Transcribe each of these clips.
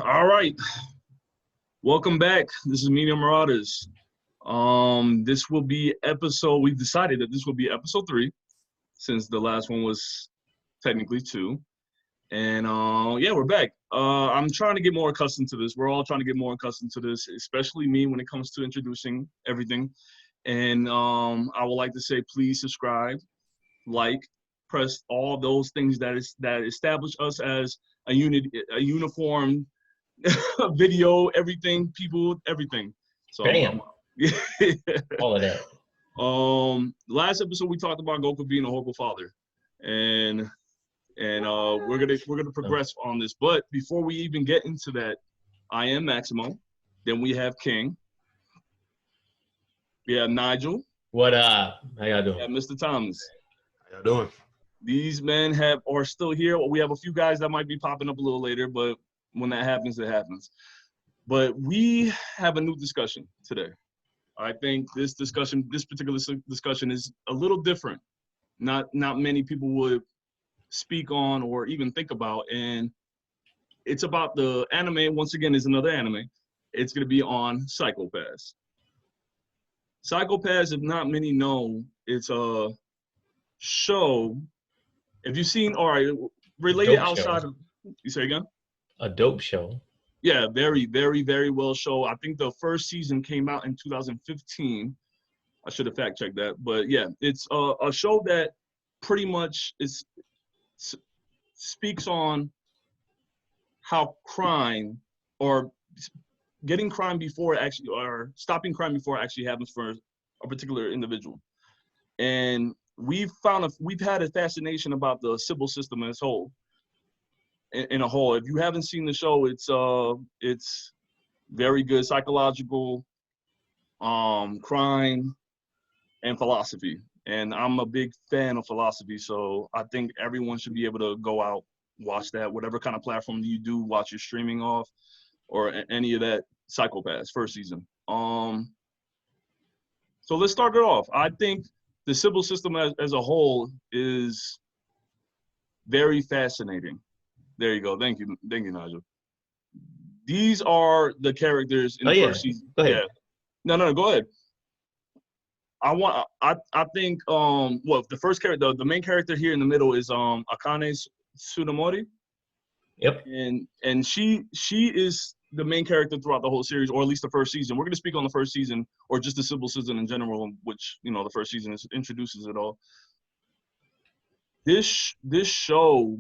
All right. Welcome back. This is Marauders. This will be we've decided that this will be episode 3, since the last one was technically 2. And yeah, we're back. I'm trying to get more accustomed to this. We're all trying to get more accustomed to this, especially me when it comes to introducing everything. And I would like to say, please subscribe, like, press all those things that establish us as a uniform video, everything, people, everything. So Bam. Yeah. All of that. Last episode we talked about Goku being a horrible father, and we're gonna progress on this. But before we even get into that, I am Maximo. Then we have King. We have Nigel. What up? How y'all doing? And Mr. Thomas. How y'all doing? These men are still here. We have a few guys that might be popping up a little later, but when that happens, it happens. But we have a new discussion today. I think this particular discussion is a little different. Not many people would speak on or even think about, and it's about the anime. Once again, is another anime. It's going to be on Psycho-Pass. Psycho-Pass, if not many know, it's a show. If you've seen, all right, related outside of, you say again? A dope show. Yeah, very, very, very well show. I think the first season came out in 2015. I should have fact checked that, but yeah, it's a show that pretty much speaks on how crime, or getting crime before it actually, or stopping crime before it actually happens for a particular individual. And we've had a fascination about the Sybil System as a whole. In a whole, if you haven't seen the show, it's very good. Psychological, crime, and philosophy. And I'm a big fan of philosophy, so I think everyone should be able to go out, watch that, whatever kind of platform you do, watch your streaming off, or any of that. Psycho-Pass first season. So let's start it off. I think the Sybil System as a whole is very fascinating. There you go. Thank you, Nigel. These are the characters in the first season. Go ahead. Yeah. No, go ahead. I think the first character, the main character here in the middle is Akane Tsunemori. Yep. And she is the main character throughout the whole series, or at least the first season. We're going to speak on the first season, or just the Sybil System in general, which, the first season introduces it all. This show,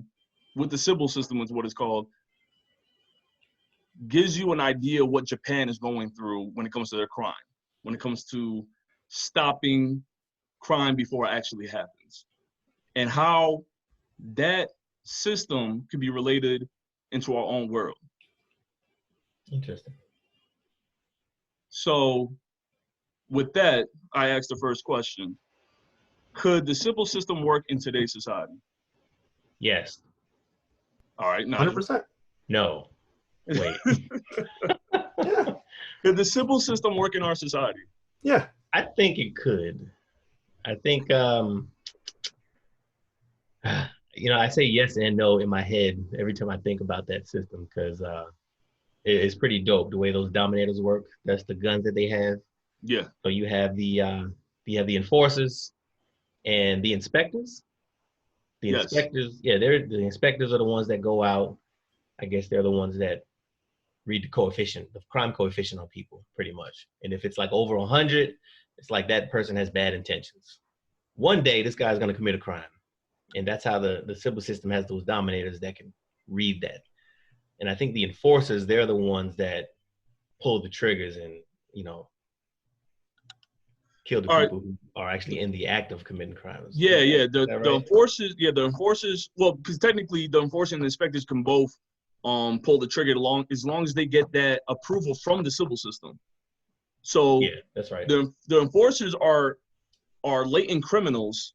with the Sybil System, is what it's called, gives you an idea of what Japan is going through when it comes to their crime, when it comes to stopping crime before it actually happens, and how that system could be related into our own world. Interesting. So with that, I asked the first question. Could the Sybil System work in today's society? Yes. All right, 100%. No. Wait. Yeah. Could the Sybil System work in our society? Yeah. I think it could. I think, I say yes and no in my head every time I think about that system, because it's pretty dope the way those dominators work. That's the guns that they have. Yeah. So you have the enforcers and the inspectors. The inspectors, the inspectors are the ones that go out. I guess they're the ones that read the crime coefficient on people, pretty much. And if it's like over 100, it's like that person has bad intentions. One day, this guy's going to commit a crime. And that's how the Sybil System has those dominators that can read that. And I think the enforcers, they're the ones that pull the triggers and, kill the people who are actually in the act of committing crimes. Yeah. The right? the enforcers, well, because technically the enforcers and the inspectors can both pull the trigger as long as they get that approval from the Sybil System. So yeah, that's right. The enforcers are latent criminals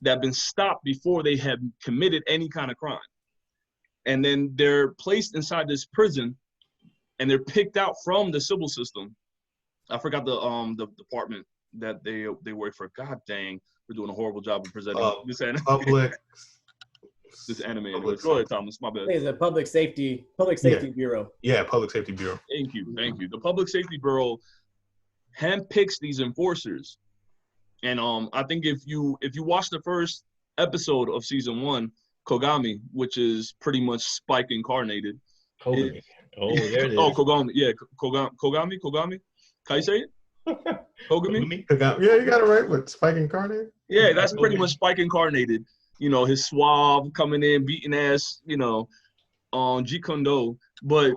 that have been stopped before they have committed any kind of crime. And then they're placed inside this prison, and they're picked out from the Sybil System. I forgot the department that they work for. God dang, we're doing a horrible job of presenting this. this anime. Anyways. Go ahead, Thomas. My bad. It's a public safety bureau. Yeah, Public Safety Bureau. Thank you. The Public Safety Bureau handpicks these enforcers, and I think if you watch the first episode of season 1, Kogami, which is pretty much Spike incarnated. Kogami. There it is. Kogami. Yeah, Kogami. Can you say it? Kogami. Yeah, you got it right with Spike incarnated. Yeah, that's pretty much Spike incarnated. His suave coming in, beating ass. On Jeet Kune Do, but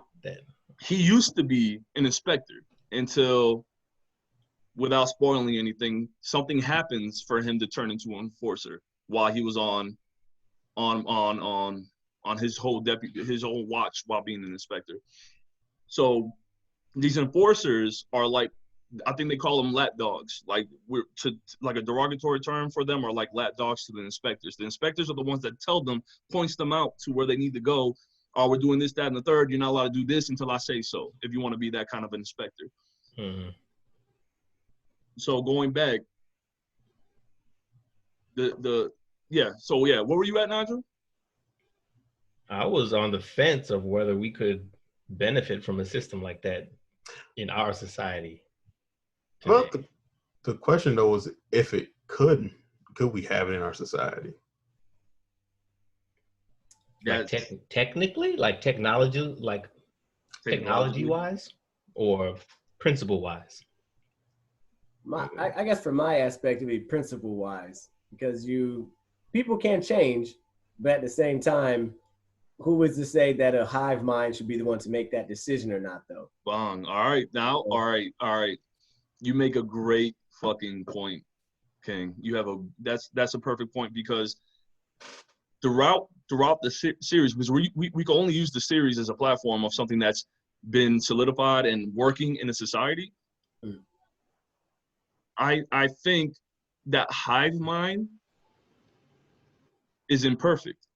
he used to be an inspector until, without spoiling anything, something happens for him to turn into an enforcer while he was on his whole watch while being an inspector. So these enforcers are like, I think they call them lap dogs. Like like a derogatory term for them are like lap dogs to the inspectors. The inspectors are the ones that tell them, points them out to where they need to go. Oh, we're doing this, that, and the third. You're not allowed to do this until I say so, if you want to be that kind of an inspector. Mm-hmm. So going back, what were you at, Nigel? I was on the fence of whether we could benefit from a system like that in our society. Well, the question though was if it could we have it in our society? Like technically, like technology wise, or principle wise. I guess from my aspect, it'd be principle wise, because people can change, but at the same time, who was to say that a hive mind should be the one to make that decision or not, though? Bong. All right. Now, all right. You make a great fucking point, King. That's a perfect point, because throughout the series, because we can only use the series as a platform of something that's been solidified and working in a society. Mm. I think that hive mind is imperfect.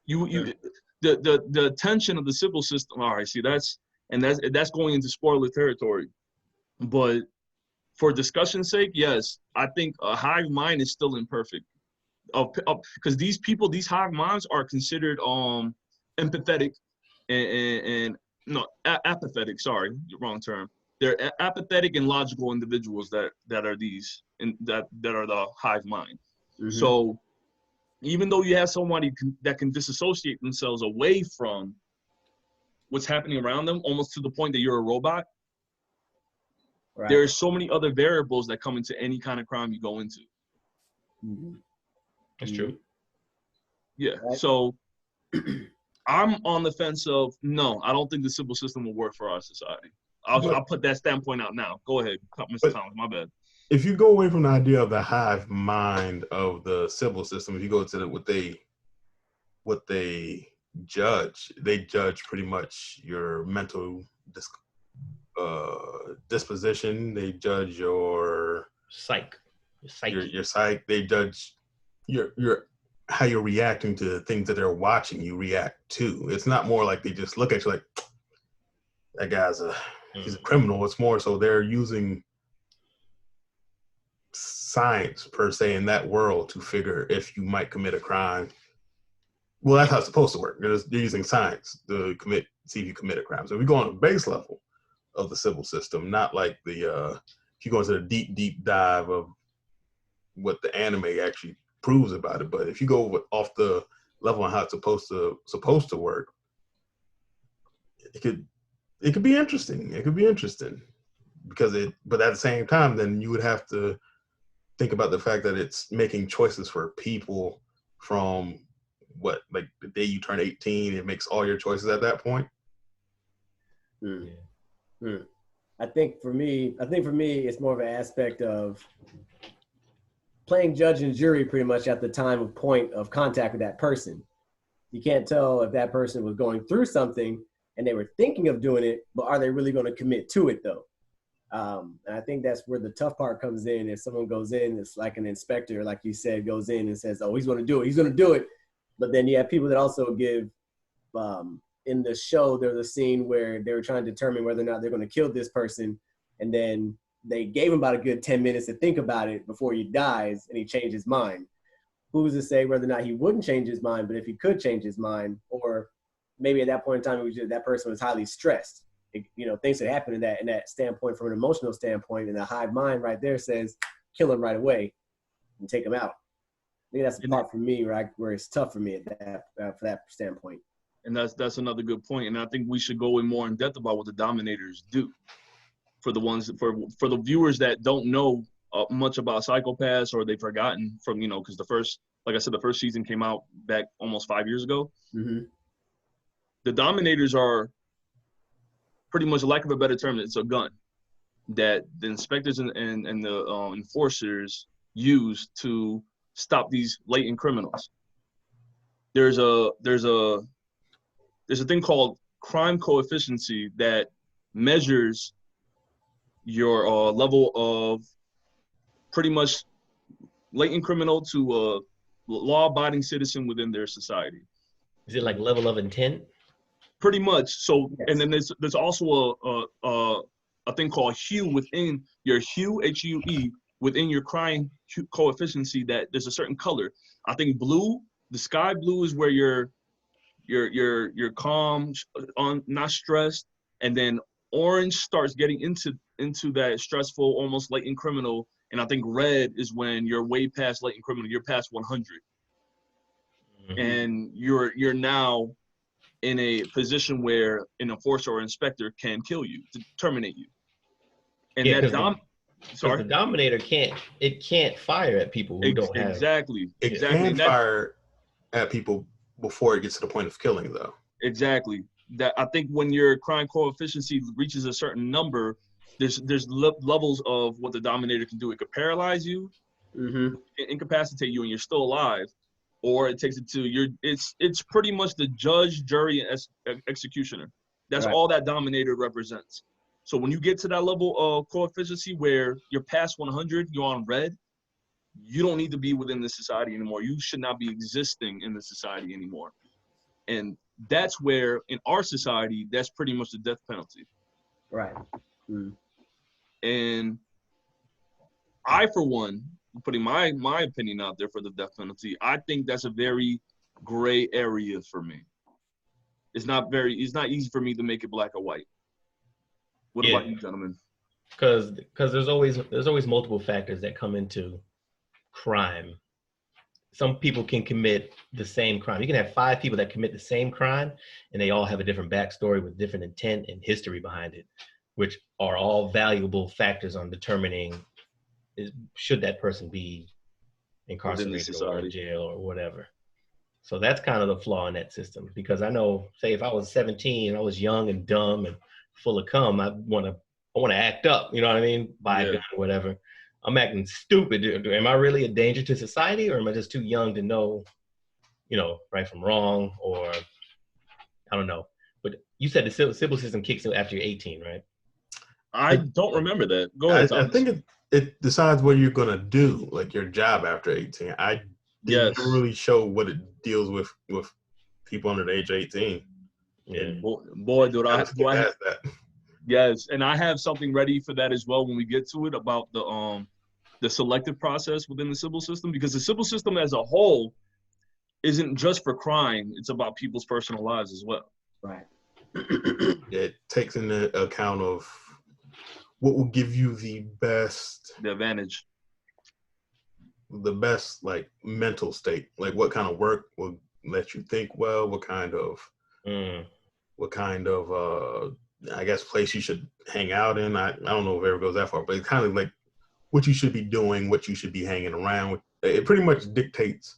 The tension of the Sybil system. All right, see that's going into spoiler territory. But for discussion's sake, yes, I think a hive mind is still imperfect. Because these hive minds are considered empathetic and apathetic. Sorry, wrong term. They're apathetic and logical individuals that are the hive mind. Mm-hmm. So even though you have somebody that can disassociate themselves away from what's happening around them, almost to the point that you're a robot, right, there are so many other variables that come into any kind of crime you go into. Mm-hmm. That's true. Yeah. Right. So I'm on the fence of no, I don't think the Sybil system will work for our society. I'll put that standpoint out now. Go ahead, Mr. Thomas. My bad. If you go away from the idea of the hive mind of the Sybil system, if you go to what they judge pretty much your mental disposition. They judge your psyche. Your psyche. They judge your how you're reacting to the things that they're watching you react to. It's not more like they just look at you like that guy's he's a criminal. It's more so they're using science per se in that world to figure if you might commit a crime. Well, that's how it's supposed to work. They're using science to see if you commit a crime. So if we go on a base level of the Sybil system, not like if you go into the deep dive of what the anime actually proves about it, but if you go off the level on how it's supposed to work, it could be interesting. It could be interesting but at the same time, then you would have to think about the fact that it's making choices for people from like the day you turn 18, it makes all your choices at that point. I think for me, it's more of an aspect of playing judge and jury pretty much at the time of point of contact with that person. You can't tell if that person was going through something and they were thinking of doing it, but are they really going to commit to it though? And I think that's where the tough part comes in. If someone goes in, it's like an inspector, like you said, goes in and says, oh, he's going to do it. But then you have people that also give, in the show, there was a scene where they were trying to determine whether or not they're going to kill this person. And then they gave him about a good 10 minutes to think about it before he dies, and he changed his mind. who's to say whether or not he wouldn't change his mind? But if he could change his mind, or maybe at that point in time, it was just that person was highly stressed. Things that happen in that standpoint, from an emotional standpoint, and the hive mind right there says, kill him right away and take him out. I think that's the part for me where it's tough for me at that for that standpoint. And that's another good point. And I think we should go in more in depth about what the dominators do. For the ones for the viewers that don't know much about psychopaths, or they've forgotten from, because like I said, the first season came out back almost 5 years ago. Mm-hmm. The dominators are pretty much, lack of a better term, it's a gun that the inspectors and the enforcers use to stop these latent criminals. There's a thing called crime coefficiency that measures your level of pretty much latent criminal to a law-abiding citizen within their society. Is it like level of intent? Pretty much. So, yes. And then there's also a thing called hue within your hue, H-U-E, within your crime coefficiency, that there's a certain color. I think blue, the sky blue, is where you're calm, not stressed, and then orange starts getting into that stressful, almost latent criminal, and I think red is when you're way past latent criminal. You're past 100, mm-hmm. and you're now in a position where an enforcer or inspector can kill you, to terminate you. And the dominator can't fire at people who don't have. Exactly. It can fire at people before it gets to the point of killing, though. Exactly. That I think when your crime coefficiency reaches a certain number, there's levels of what the dominator can do. It could paralyze you, mm-hmm. incapacitate you, and you're still alive, or it takes it to it's pretty much the judge, jury, and executioner. That's right. All that dominator represents. So when you get to that level of coefficiency where you're past 100, you're on red, you don't need to be within the society anymore. You should not be existing in the society anymore. And that's where, in our society, that's pretty much the death penalty. Right. Mm. And I, for one, putting my opinion out there for the death penalty, I think that's a very gray area for me. It's not easy for me to make it black or white. What about you, gentlemen? Because there's always multiple factors that come into crime. Some people can commit the same crime. You can have 5 people that commit the same crime, and they all have a different backstory with different intent and history behind it, which are all valuable factors on determining should that person be incarcerated or in jail or whatever. So that's kind of the flaw in that system. Because I know, say, if I was 17 and I was young and dumb and full of cum, I want to act up. You know what I mean? Buy a gun or whatever. I'm acting stupid. Am I really a danger to society, or am I just too young to know, right from wrong, or I don't know. But you said the Sybil system kicks in after you're 18, right? I don't remember that. Go ahead. I think it decides what you're gonna do, like your job after 18. I didn't really show what it deals with people under the age of 18. Yeah. Boy, do I have that. Yes, and I have something ready for that as well when we get to it, about the selective process within the Sybil system, because the Sybil system as a whole isn't just for crime; it's about people's personal lives as well. Right. It takes into account of what will give you the advantage, the best like mental state, like what kind of work will let you think well, what kind of I guess place you should hang out in. I don't know if it ever goes that far, but it's kind of like what you should be doing, what you should be hanging around with. It pretty much dictates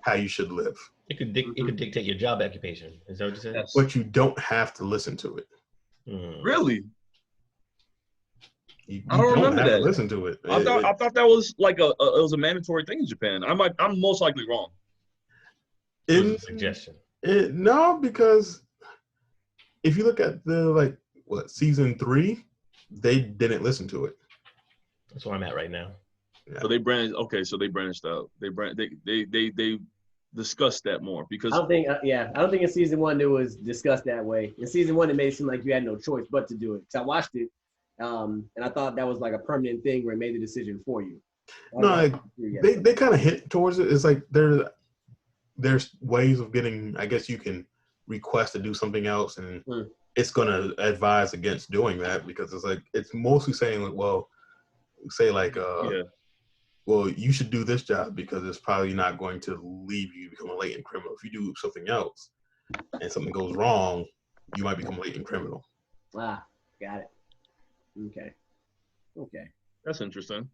how you should live. It could dictate your job occupation. Is that what you said? Yes. But you don't have to listen to it. Really? You I don't remember have that. To listen to it. I thought that was like it was a mandatory thing in Japan. I'm most likely wrong. It was a suggestion. No, because if you look at the season 3, they didn't listen to it. That's where I'm at right now. Yeah. So they branched. Okay, so they branched out. They discussed that more, because I don't think in season 1 it was discussed that way. In season 1, it made it seem like you had no choice but to do it. Because I watched it, and I thought that was like a permanent thing where it made the decision for you. No, like, they kind of hint towards it. It's like there's ways of getting. I guess you can request to do something else, and it's gonna advise against doing that because it's like it's mostly saying like, well, say like well, you should do this job because it's probably not going to leave you become a latent criminal. If you do something else and something goes wrong, you might become a latent criminal. Ah, got it. Okay. That's interesting.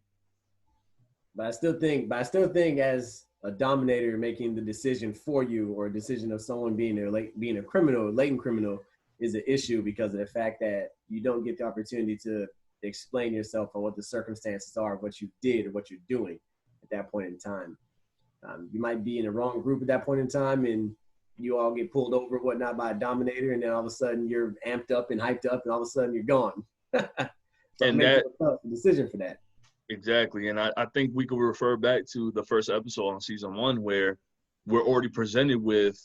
But I still think as a dominator making the decision for you, or a decision of someone being a criminal, latent criminal, is an issue because of the fact that you don't get the opportunity to explain yourself on what the circumstances are of what you did or what you're doing at that point in time. You might be in the wrong group at that point in time, and you all get pulled over and whatnot by a dominator, and then all of a sudden you're amped up and hyped up, and all of a sudden you're gone. So and make that a decision for that. Exactly. And I think we could refer back to the first episode on season 1 where we're already presented with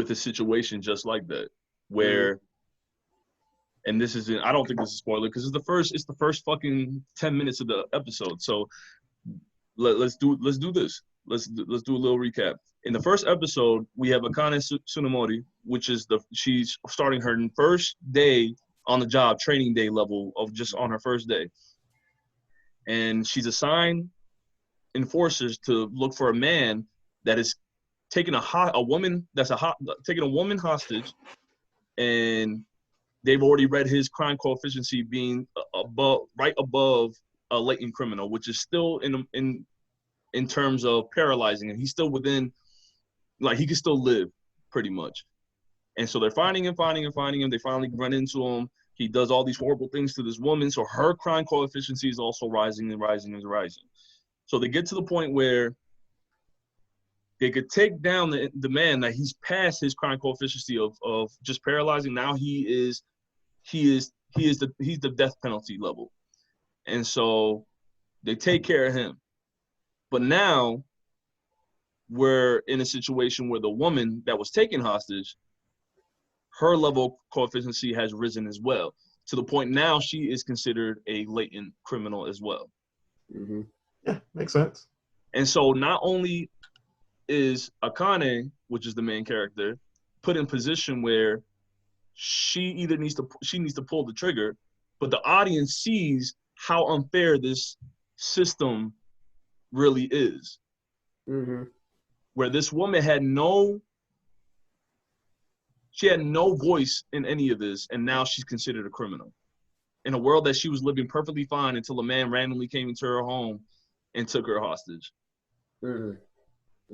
a situation just like that, where and this is I don't think this is a spoiler because it's the first fucking 10 minutes of the episode. So let's do this. Let's do a little recap. In the first episode, we have Akane Tsunemori, which is she's starting her first day on the job, training day level of just on her first day. And she's assigned enforcers to look for a man that is taking a woman hostage, and they've already read his crime coefficient being right above a latent criminal, which is still in terms of paralyzing, and he's still within, like, he can still live pretty much. And so they're finding him. They finally run into him. He does all these horrible things to this woman, so her crime coefficient is also rising. So they get to the point where they could take down the man that he's past his crime coefficient of just paralyzing. Now he's the death penalty level. And so they take care of him. But now we're in a situation where the woman that was taken hostage, her level coefficient has risen as well, to the point now she is considered a latent criminal as well. Mm-hmm. Yeah, makes sense. And so not only is Akane, which is the main character, put in position where she needs to pull the trigger, but the audience sees how unfair this system really is. Mm-hmm. Where this woman had no voice in any of this, and now she's considered a criminal in a world that she was living perfectly fine until a man randomly came into her home and took her hostage. Mm-hmm.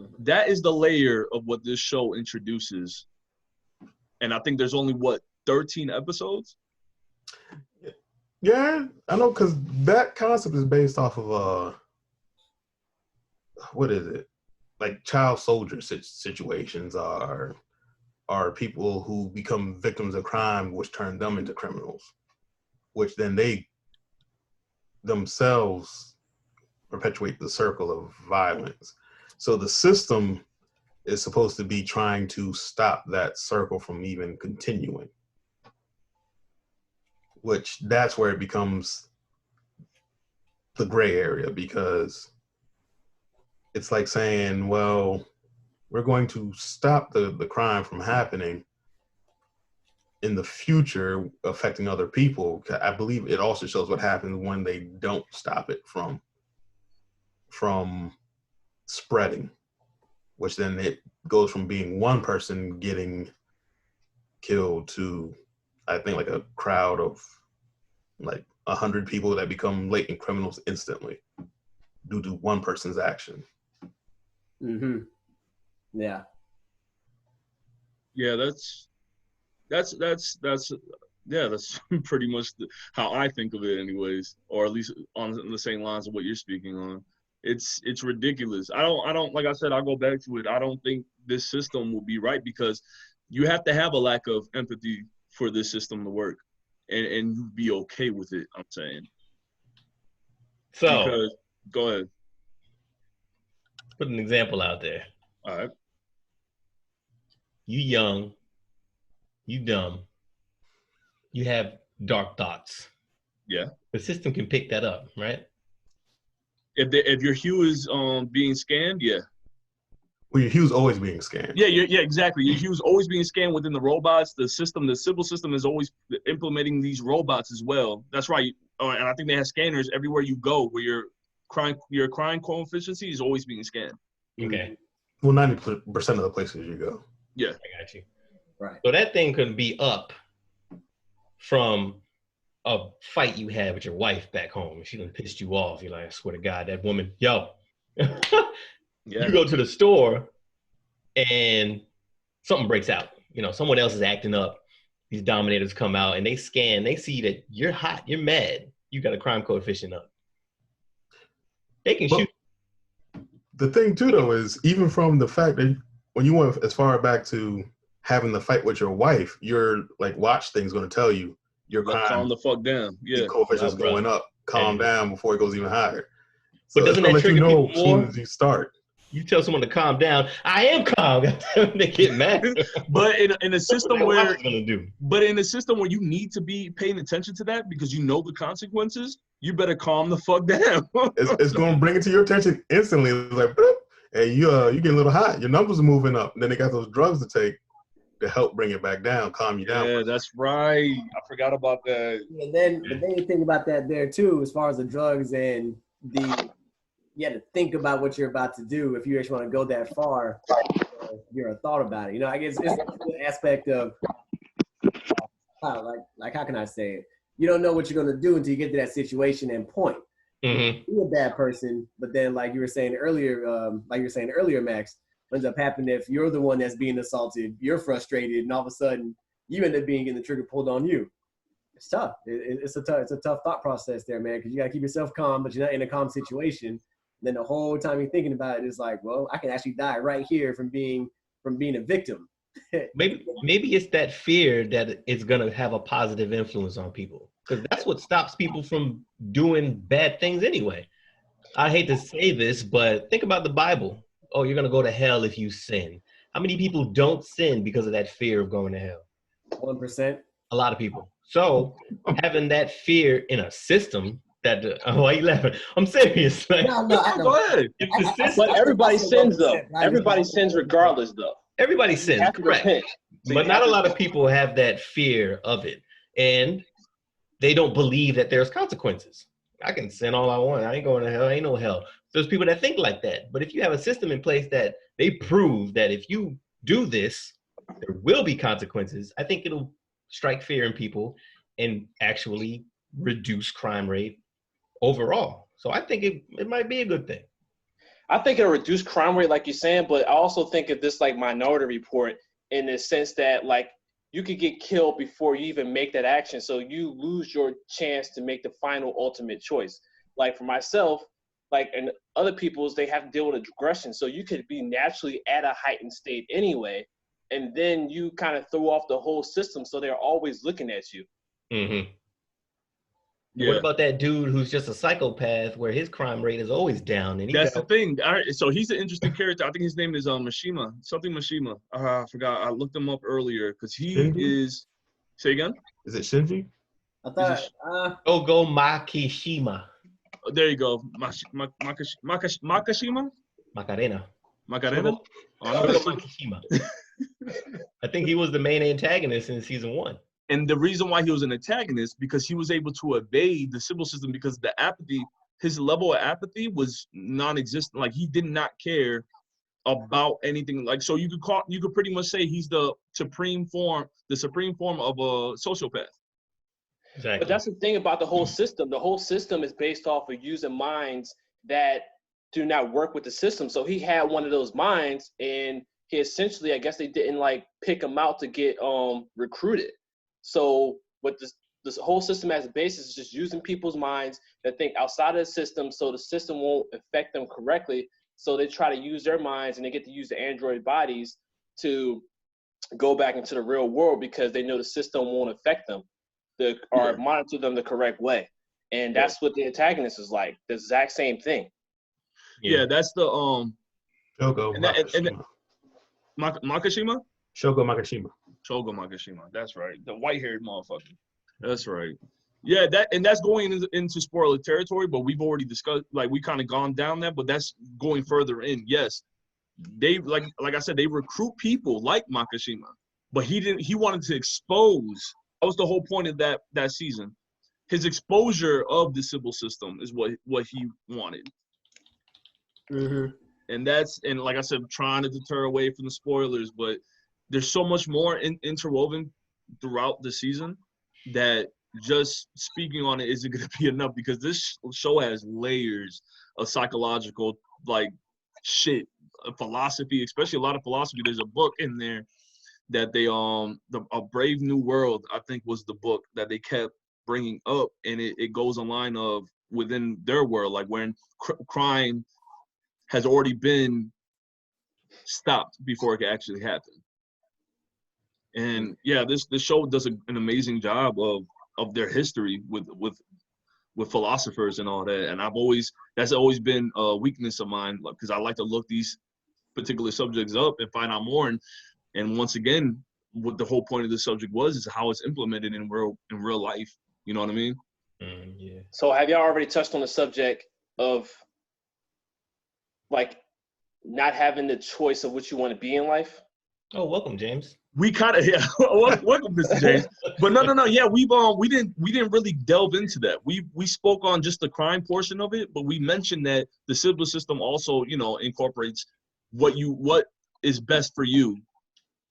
Mm-hmm. That is the layer of what this show introduces. And I think there's only 13 episodes? Yeah, I know, because that concept is based off of what is it? Like child soldier situations are people who become victims of crime, which turn them into criminals, which then they themselves perpetuate the circle of violence. So the system is supposed to be trying to stop that circle from even continuing, which that's where it becomes the gray area, because it's like saying, well, we're going to stop the crime from happening in the future, affecting other people. I believe it also shows what happens when they don't stop it from spreading, which then it goes from being one person getting killed to, I think, like a crowd of like 100 people that become latent criminals instantly due to one person's action. Mm-hmm. Yeah. Yeah, that's pretty much how I think of it anyways, or at least on the same lines of what you're speaking on. It's ridiculous. I don't like I said, I'll go back to it. I don't think this system will be right because you have to have a lack of empathy for this system to work and be okay with it, I'm saying. So because, go ahead. Put an example out there. All right. You young, you dumb, you have dark thoughts. Yeah. The system can pick that up, right? If your hue is being scanned, yeah. Well, your hue's always being scanned. Yeah, exactly. Your hue's always being scanned within the robots. The Sybil system is always implementing these robots as well. That's right. And I think they have scanners everywhere you go where your crime coefficient is always being scanned. Okay. Well, 90% of the places you go. Yeah. I got you. Right. So that thing could be up from a fight you had with your wife back home. She done pissed you off. You're like, I swear to God, that woman, yo. Yeah. You go to the store and something breaks out. You know, someone else is acting up. These dominators come out and they scan. They see that you're hot. You're mad. You got a crime coefficient up. They can shoot. The thing too, though, is even from the fact that when you went as far back to having the fight with your wife, your like watch thing's going to tell you your crime calm the fuck down. Yeah. coefficient's going up. Calm down before it goes even higher. So But doesn't that let trigger you know people as soon more? as you start? You tell someone to calm down. I am calm. They get mad. But in a system What where, gonna do? but in a system where you need to be paying attention to that because you know the consequences, you better calm the fuck down. It's going to bring it to your attention instantly. It's like, boop, and you get a little hot. Your numbers are moving up. And then they got those drugs to take to help bring it back down, calm you down. Yeah, that's right. I forgot about that. And then you think about that there too, as far as the drugs and you have to think about what you're about to do if you actually want to go that far. You're a thought about it. You know, I guess it's the aspect of like how can I say it? You don't know what you're going to do until you get to that situation and point. Mm-hmm. You're a bad person, but then like you were saying earlier, Max, what ends up happening if you're the one that's being assaulted, you're frustrated, and all of a sudden you end up getting the trigger pulled on you. It's tough. It's a tough thought process there, man, because you got to keep yourself calm, but you're not in a calm situation. Then the whole time you're thinking about it is like, well, I can actually die right here from being a victim. Maybe it's that fear that it's gonna have a positive influence on people, because that's what stops people from doing bad things anyway. I hate to say this, but think about the Bible. Oh, you're gonna go to hell if you sin. How many people don't sin because of that fear of going to hell? 1%. A lot of people. So having that fear in a system that why are you laughing? I'm serious. Like, No, Go ahead. if the system, But everybody sins, though. Everybody sins regardless, though. everybody You sins, have to correct? repent. So But you not have a to- lot of people have that fear of it, and they don't believe that there's consequences. I can sin all I want. I ain't going to hell. Ain't no hell. There's people that think like that. But if you have a system in place that they prove that if you do this, there will be consequences, I think it'll strike fear in people and actually reduce crime rate overall. So I think it might be a good thing. I think it'll reduce crime rate, like you're saying, but I also think of this like Minority Report in the sense that like you could get killed before you even make that action. So you lose your chance to make the final ultimate choice. Like for myself, like and other people's, they have to deal with aggression. So you could be naturally at a heightened state anyway. And then you kind of throw off the whole system. So they're always looking at you. Mm-hmm. Yeah. What about that dude who's just a psychopath where his crime rate is always down? And That's the thing. All right, so he's an interesting character. I think his name is Mishima. Something Mishima. I forgot. I looked him up earlier because he Shinji? is. Say again. Is it Shinji? I thought Go Makishima. Oh, there you go. Makashima. Macarena. Macarena. Shogo Oh, Makishima. I think he was the main antagonist in season 1. and the reason why he was an antagonist because he was able to evade the Sybil system because the apathy, his level of apathy was non-existent. Like he did not care about anything. Like so, you could pretty much say he's the supreme form of a sociopath. Exactly. But that's the thing about the whole system. The whole system is based off of using minds that do not work with the system. So he had one of those minds, and he essentially, I guess they didn't like pick him out to get recruited. So what this whole system as a basis is just using people's minds that think outside of the system, so the system won't affect them correctly. So they try to use their minds, and they get to use the android bodies to go back into the real world because they know the system won't affect them or monitor them the correct way. And that's what the antagonist is like. The exact same thing. Yeah, that's the Shogo Makashima. Shogo Makashima. Shogo Makashima. That's right. The white-haired motherfucker. That's right. Yeah, that's going into spoiler territory, but we've already discussed, like, we kind of gone down that, but that's going further in. Yes, they like I said, they recruit people like Makishima, but he wanted to expose. That was the whole point of that season. His exposure of the Sybil system is what he wanted. Mm-hmm. And like I said, trying to deter away from the spoilers, but there's so much more interwoven throughout the season that just speaking on it isn't going to be enough, because this show has layers of psychological, like, shit, philosophy, especially a lot of philosophy. There's a book in there that they A Brave New World, I think, was the book that they kept bringing up, and it goes on line of within their world, like when crime has already been stopped before it can actually happen. And yeah, this show does an amazing job of their history with philosophers and all that. And that's always been a weakness of mine, because I like to look these particular subjects up and find out more. And once again, what the whole point of this subject is how it's implemented in real life. You know what I mean? Yeah. So have y'all already touched on the subject of, like, not having the choice of what you want to be in life? Oh, welcome, James. We kind of, yeah. Welcome, Mr. James. But no. Yeah, we didn't really delve into that. We spoke on just the crime portion of it, but we mentioned that the Sybil system also, incorporates what is best for you.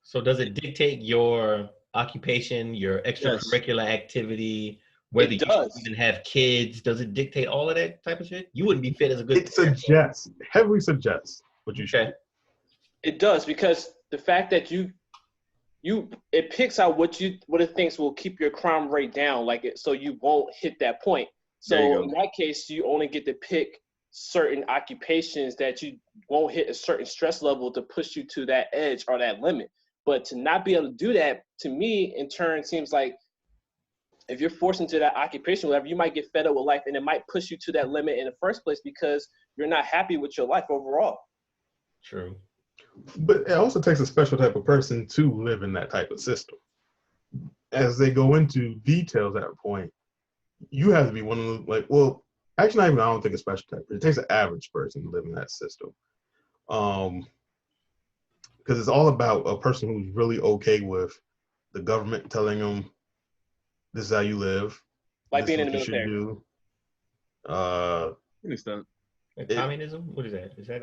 So does it dictate your occupation, your extracurricular activity, whether you should even have kids? Does it dictate all of that type of shit? You wouldn't be fit as a good. It heavily suggests what you should. It does, because the fact that it picks out what it thinks will keep your crime rate down, so you won't hit that point. So in that case, you only get to pick certain occupations that you won't hit a certain stress level to push you to that edge or that limit. But to not be able to do that, to me, in turn, seems like if you're forced into that occupation, whatever, you might get fed up with life, and it might push you to that limit in the first place because you're not happy with your life overall. True. But it also takes a special type of person to live in that type of system. As they go into details at a point, you have to be one of the, actually, I don't think a special type. It takes an average person to live in that system. Because it's all about a person who's really okay with the government telling them, this is how you live. Like being in the military. Communism? What is that? Is that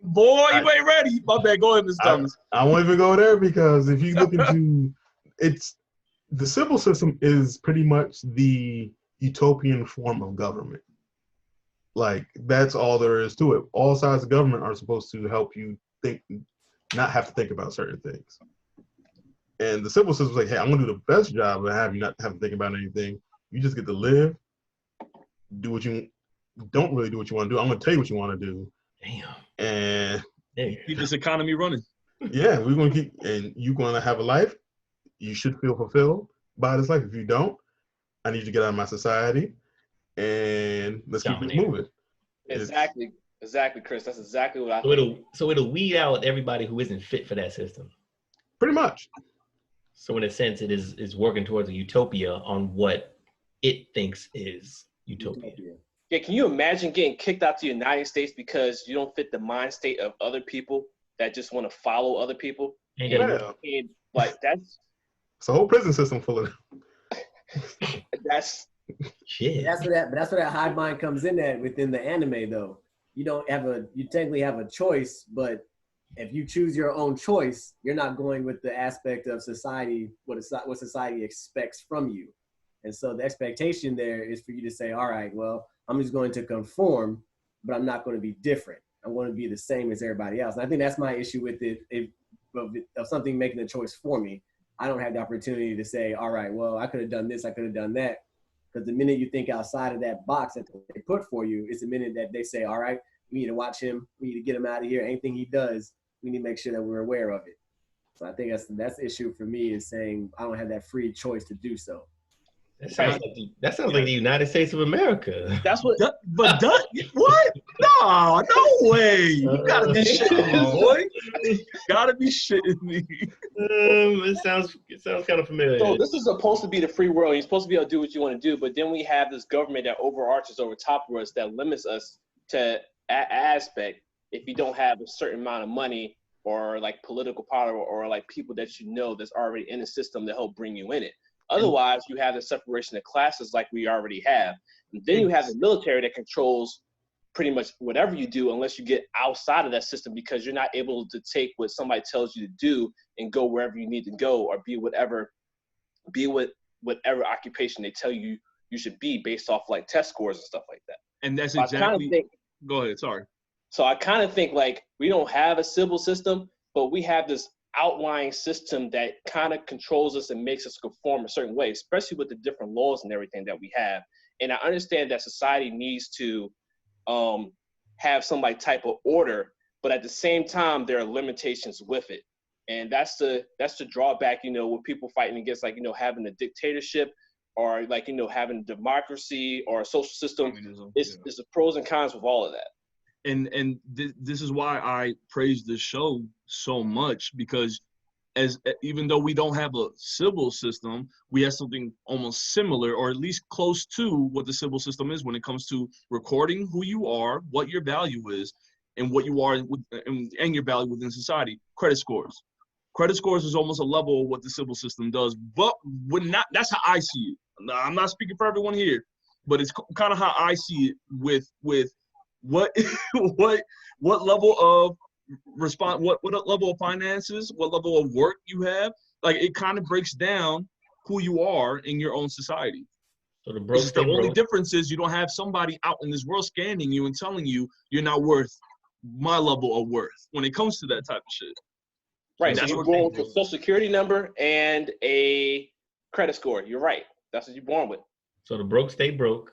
boy, you ain't ready. My bad. Go ahead, Mr. Thomas. I won't even go there, because if you look into the Sybil system is pretty much the utopian form of government. Like, that's all there is to it. All sides of government are supposed to help you think, not have to think about certain things. And the Sybil system is like, hey, I'm gonna do the best job of having you not have to think about anything. You just get to live, do what you don't really do what you want to do. I'm gonna tell you what you want to do. Damn. And keep this economy running. Yeah, we're gonna keep, and you're gonna have a life. You should feel fulfilled by this life. If you don't, I need you to get out of my society, and let's keep it moving. Exactly, Chris. That's exactly what I think. So it'll weed out everybody who isn't fit for that system. Pretty much. So in a sense, it is working towards a utopia on what it thinks is utopia. Yeah, can you imagine getting kicked out to the United States because you don't fit the mind state of other people that just want to follow other people? Yeah. And like that's it's a whole prison system full of that's shit. That's where that hive mind comes in at within the anime though. You technically have a choice, but if you choose your own choice, you're not going with the aspect of society, what society expects from you. And so the expectation there is for you to say, all right, well, I'm just going to conform, but I'm not going to be different. I'm going to be the same as everybody else. And I think that's my issue with it, of something making a choice for me. I don't have the opportunity to say, all right, well, I could have done this, I could have done that. Because the minute you think outside of that box that they put for you, it's the minute that they say, all right, we need to watch him, we need to get him out of here. Anything he does, we need to make sure that we're aware of it. So I think that's the issue for me, is saying I don't have that free choice to do so. That sounds like the United States of America. That's what. But what? No way. You gotta be shitting me, boy. You gotta be shitting me. It sounds kind of familiar. So this is supposed to be the free world. You're supposed to be able to do what you want to do, but then we have this government that overarches over top of us that limits us to aspect if you don't have a certain amount of money or like political power or like people that you know that's already in the system to help bring you in it. Otherwise, you have the separation of classes like we already have. And then you have the military that controls pretty much whatever you do unless you get outside of that system because you're not able to take what somebody tells you to do and go wherever you need to go or be whatever occupation they tell you you should be based off like test scores and stuff like that. And that's So exactly. Go ahead. Sorry. So I kind of think like we don't have a civil system, but we have this outlying system that kind of controls us and makes us conform a certain way, especially with the different laws and everything that we have. And I understand that society needs to have some like type of order, but at the same time, there are limitations with it. And that's the drawback, you know, with people fighting against like, you know, having a dictatorship or like, you know, having democracy or a social system. It's the pros and cons with all of that. And this is why I praise this show so much, because even though we don't have a civil system, we have something almost similar, or at least close to what the civil system is when it comes to recording who you are, what your value is, and what you are and your value within society. Credit scores. Credit scores is almost a level of what the civil system does, but that's how I see it. I'm not speaking for everyone here, but it's kind of how I see it with what level of what level of finances, what level of work you have. Like it kind of breaks down who you are in your own society. So the only difference is you don't have somebody out in this world scanning you and telling you you're not worth my level of worth when it comes to that type of shit. Right. So you're born with a social security number and a credit score. You're right. That's what you're born with. So the broke stay broke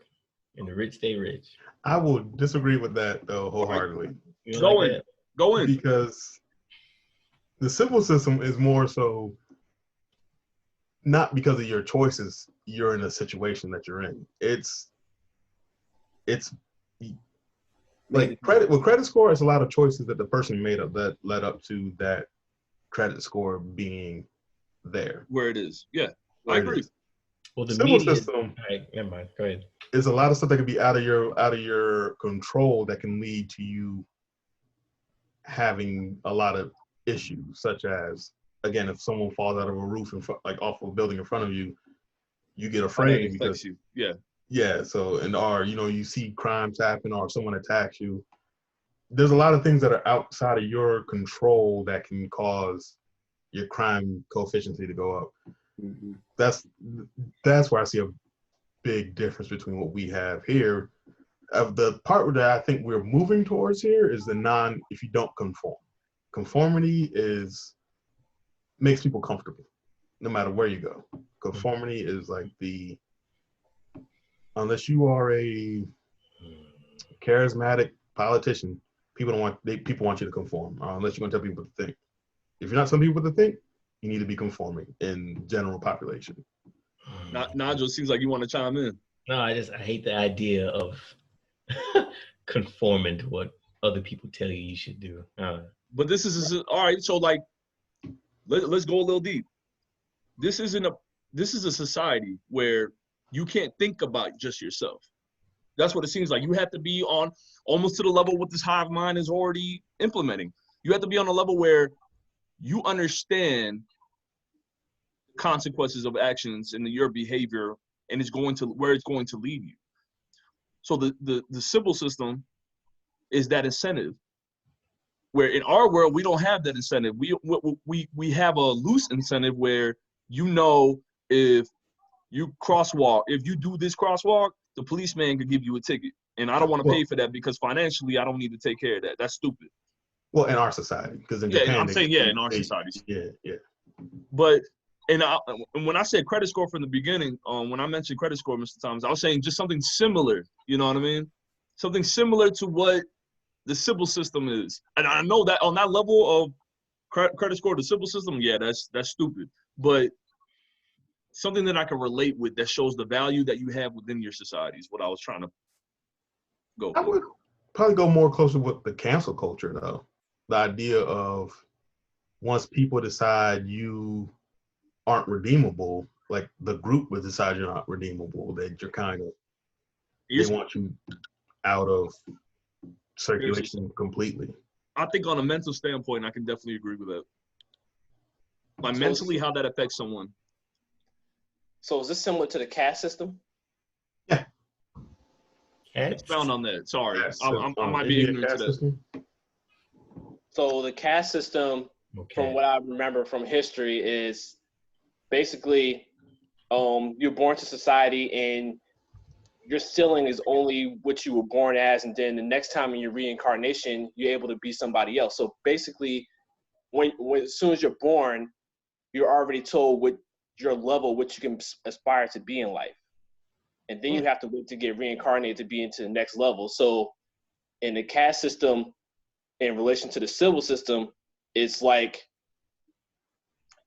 and the rich stay rich. I will disagree with that though wholeheartedly. Go in. Because the civil system is more so not because of your choices, you're in a situation that you're in. It's like credit score is a lot of choices that the person made up that led up to that credit score being there. Where it is. Yeah. I agree. Well, the civil system never mind. Go ahead. Is a lot of stuff that can be out of your control that can lead to you having a lot of issues, such as, again, if someone falls out of a roof like off a building in front of you, you get afraid because so or you see crimes happen or someone attacks you. There's a lot of things that are outside of your control that can cause your crime coefficient to go up. Mm-hmm. That's where I see a big difference between what we have here. Of the part that I think we're moving towards here is if you don't conform. Conformity makes people comfortable, no matter where you go. Conformity is like unless you are a charismatic politician, people want you to conform, unless you're gonna tell people what to think. If you're not telling people what to think, you need to be conforming in general population. Nigel, seems like you want to chime in. No, I hate the idea of conforming to what other people tell you should do. But this is all right. So like, let's go a little deep. This is a society where you can't think about just yourself. That's what it seems like. You have to be on almost to the level what this hive mind is already implementing. You have to be on a level where you understand consequences of actions and your behavior, and where it's going to lead you. So the civil system is that incentive, where in our world we don't have that incentive. We have a loose incentive where if you do this crosswalk, the policeman could give you a ticket, and I don't want to pay for that because financially I don't need to take care of that. That's stupid. Well, in our society, because in Japan, I'm saying in our societies. Yeah. But and when I said credit score from the beginning, when I mentioned credit score, Mr. Thomas, I was saying just something similar. You know what I mean? Something similar to what the civil system is. And I know that on that level of credit score, the civil system, that's stupid. But something that I can relate with that shows the value that you have within your society is what I was trying to go I for. would probably go more closer with the cancel culture, though. The idea of once people decide you aren't redeemable, like the group would decide you're not redeemable, that you're kind of, they want you out of circulation completely. I think on a mental standpoint, I can definitely agree with that. Like mentally, how that affects someone. So is this similar to the caste system? Yeah. Expound on that. Sorry, Yes, I might be ignorant to that. System. So the caste system, from what I remember from history, is basically you're born to society and your ceiling is only what you were born as, and then the next time in your reincarnation, you're able to be somebody else. So basically, when as soon as you're born, you're already told what your level, what you can aspire to be in life. And then you have to wait to get reincarnated to be into the next level. So in the caste system, in relation to the civil system, it's like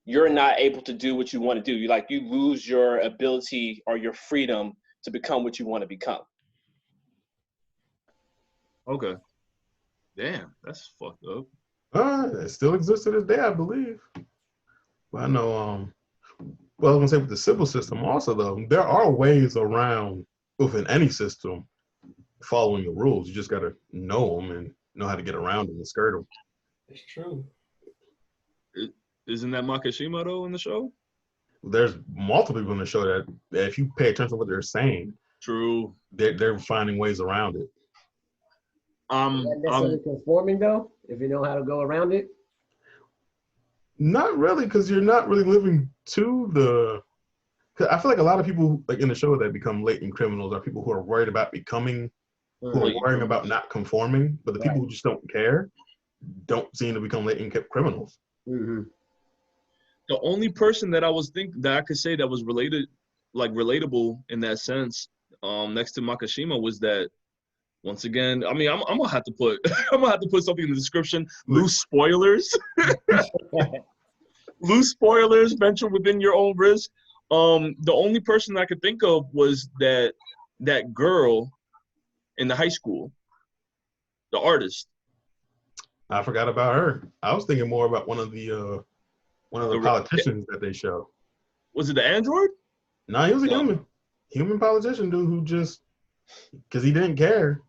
you're not able to do what you want to do. You lose your ability or your freedom to become what you want to become. Okay. Damn, that's fucked up. It still exists to this day, I believe. But I know, well, I was gonna say with the civil system also, though, there are ways around within any system following the rules. You just gotta know them and know how to get around them and skirt them. It's true. Isn't that Makishima though in the show? There's multiple people in the show that if you pay attention to what they're saying, true, they're finding ways around it. Not necessarily conforming though, if you know how to go around it. Not really, because you're not really living to the. Cause I feel like a lot of people like in the show that become latent criminals are people who are worried about becoming, who are worrying about not conforming, but the people who just don't care don't seem to become latent criminals. Mm-hmm. The only person that I was that I could say that was relatable in that sense, next to Makishima was that. Once again, I mean, I'm gonna have to put something in the description. Loose spoilers. Loose spoilers. Venture within your own risk. The only person I could think of was that girl in the high school, the artist. I forgot about her. I was thinking more about one of the politicians that they show. Was it the android? No, he was a human politician dude who just because he didn't care.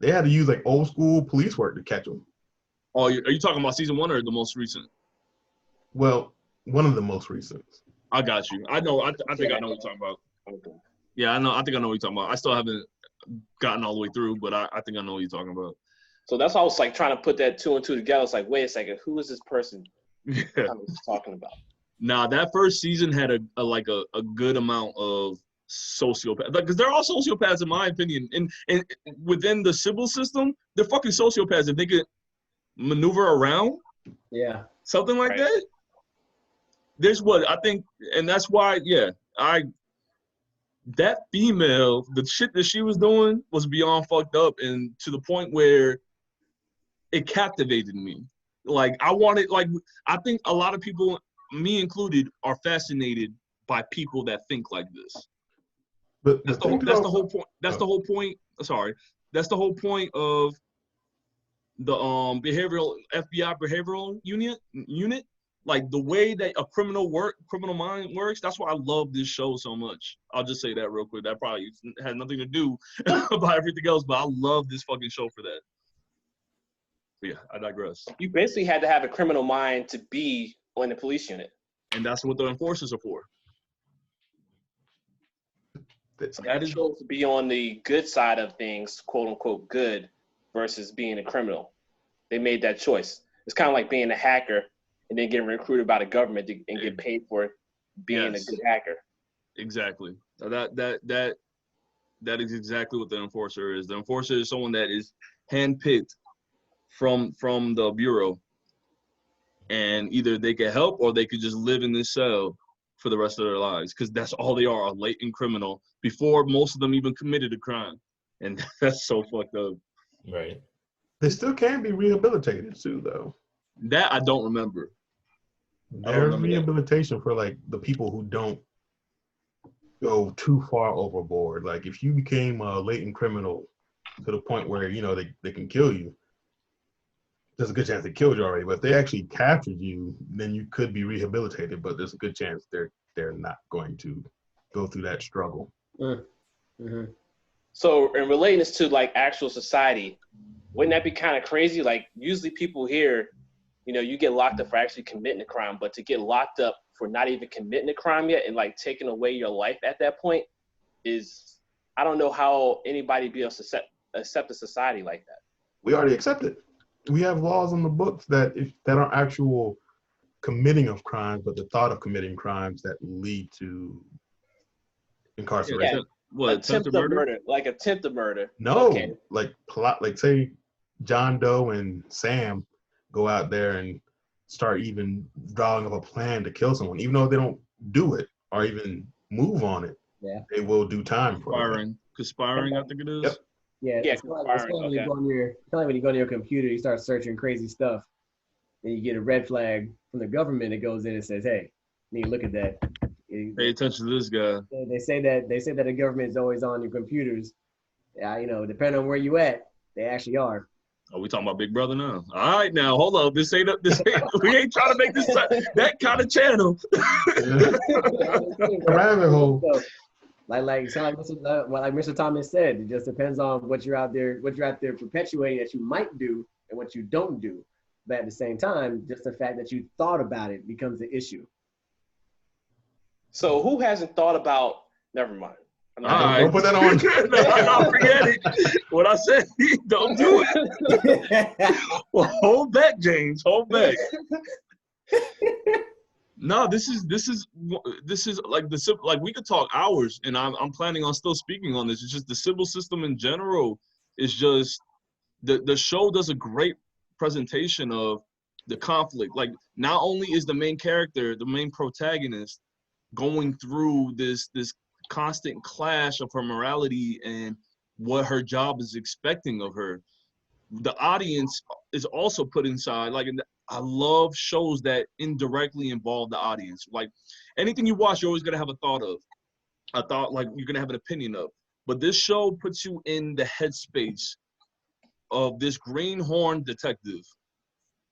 They had to use like old school police work to catch him. Oh, are you talking about season 1 or the most recent? Well, one of the most recent. I got you. I know. I think I know what you're talking about. Yeah, I know. I think I know what you're talking about. I still haven't gotten all the way through, but I think I know what you're talking about. So that's why I was like trying to put that 2 and 2 together. It's like, wait a second, who is this person Yeah. I was talking about? Nah, that first season had a good amount of sociopaths, because they're all sociopaths in my opinion. And within the civil system, they're fucking sociopaths. If they could maneuver around, something like that. There's what I think, and that's why, that female, the shit that she was doing was beyond fucked up, and to the point where it captivated me. Like I think a lot of people, me included, are fascinated by people that think like this. But that's the whole point. That's the whole point. Sorry, that's the whole point of the FBI behavioral unit. Like the way that a criminal mind works. That's why I love this show so much. I'll just say that real quick. That probably had nothing to do about everything else, but I love this fucking show for that. But yeah, I digress. You basically had to have a criminal mind to be on the police unit, and that's what the enforcers are for. So that is to be on the good side of things, quote unquote good, versus being a criminal. They made that choice. It's kind of like being a hacker and then getting recruited by the government and get paid for being a good hacker. Exactly. That is exactly what the enforcer is. The enforcer is someone that is handpicked from the bureau, and either they can help or they could just live in this cell for the rest of their lives, because that's all they are, a latent criminal, before most of them even committed a crime. And that's so fucked up. Right. They still can be rehabilitated too, though. That I don't remember. There's rehabilitation for like the people who don't go too far overboard. Like if you became a latent criminal to the point where, you know, they can kill you, there's a good chance they killed you already. But if they actually captured you, then you could be rehabilitated. But there's a good chance they're not going to go through that struggle. Mm-hmm. So, in relating this to like actual society, wouldn't that be kind of crazy? Like usually people here, you know, you get locked up for actually committing a crime, but to get locked up for not even committing a crime yet and like taking away your life at that point is, I don't know how anybody be able to accept a society like that. We already accept it. We have laws on the books that aren't actual committing of crimes, but the thought of committing crimes that lead to incarceration. Yeah. What, Attempted murder? Like attempted murder. No, Okay. like plot, like say John Doe and Sam go out there and start even drawing up a plan to kill someone, even though they don't do it or even move on it. Yeah. They will do time for it. Conspiring, I think it is. Yep. Yeah, Yeah, it's kind of when you go on your computer, you start searching crazy stuff, and you get a red flag from the government. It goes in and says, "Hey, you need to look at that." Pay attention to this guy. They say that the government is always on your computers. Yeah, you know, depending on where you at, they actually are. Oh, we talking about Big Brother now? All right, now hold up. This ain't we ain't trying to make this that kind of channel. Rabbit hole. So, like Mr. Thomas said, it just depends on what you're out there perpetuating that you might do and what you don't do. But at the same time, just the fact that you thought about it becomes the issue. So who hasn't thought about? Never mind. All right. Don't put that on. no, forget it. What I said, don't do it. Well, hold back, James. Hold back. No, this is like like we could talk hours, and I'm planning on still speaking on this. It's just the Sybil System in general is just the show does a great presentation of the conflict. Like not only is the main character, the main protagonist, going through this constant clash of her morality and what her job is expecting of her, the audience is also put inside. Like, I love shows that indirectly involve the audience. Like anything you watch, you're always gonna have a thought, like you're gonna have an opinion of. But this show puts you in the headspace of this greenhorn detective.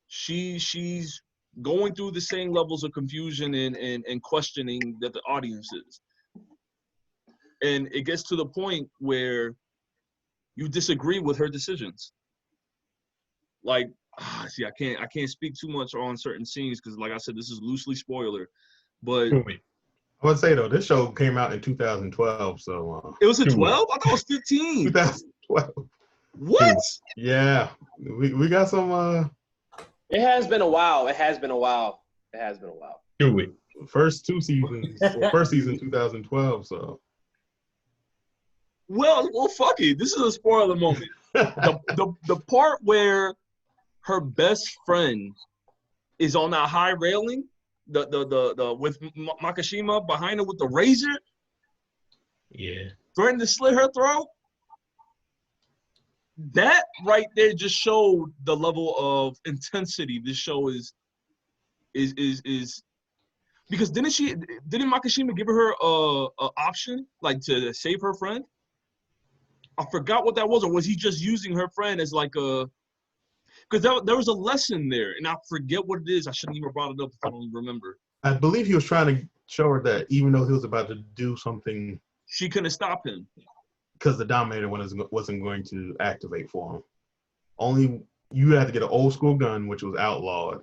She's going through the same levels of confusion and questioning that the audience is. And it gets to the point where you disagree with her decisions. Like, see, I can't speak too much on certain scenes because, like I said, this is loosely spoiler. But I would say though, this show came out in 2012, so it was a 12. I thought it was 15. 2012. What? Yeah, we got some. It has been a while. It has been a while. Do it. First two seasons. First season 2012. So. Well, fuck it. This is a spoiler moment. The part where her best friend is on that high railing, the with Makishima behind her with the razor. Yeah. Threatening to slit her throat. That right there just showed the level of intensity this show is because didn't Makishima give her a option like to save her friend? I forgot what that was, or was he just using her friend as like a? Because there was a lesson there, and I forget what it is. I shouldn't even brought it up if I don't even remember. I believe he was trying to show her that even though he was about to do something, she couldn't stop him because the Dominator wasn't going to activate for him. Only you had to get an old school gun, which was outlawed,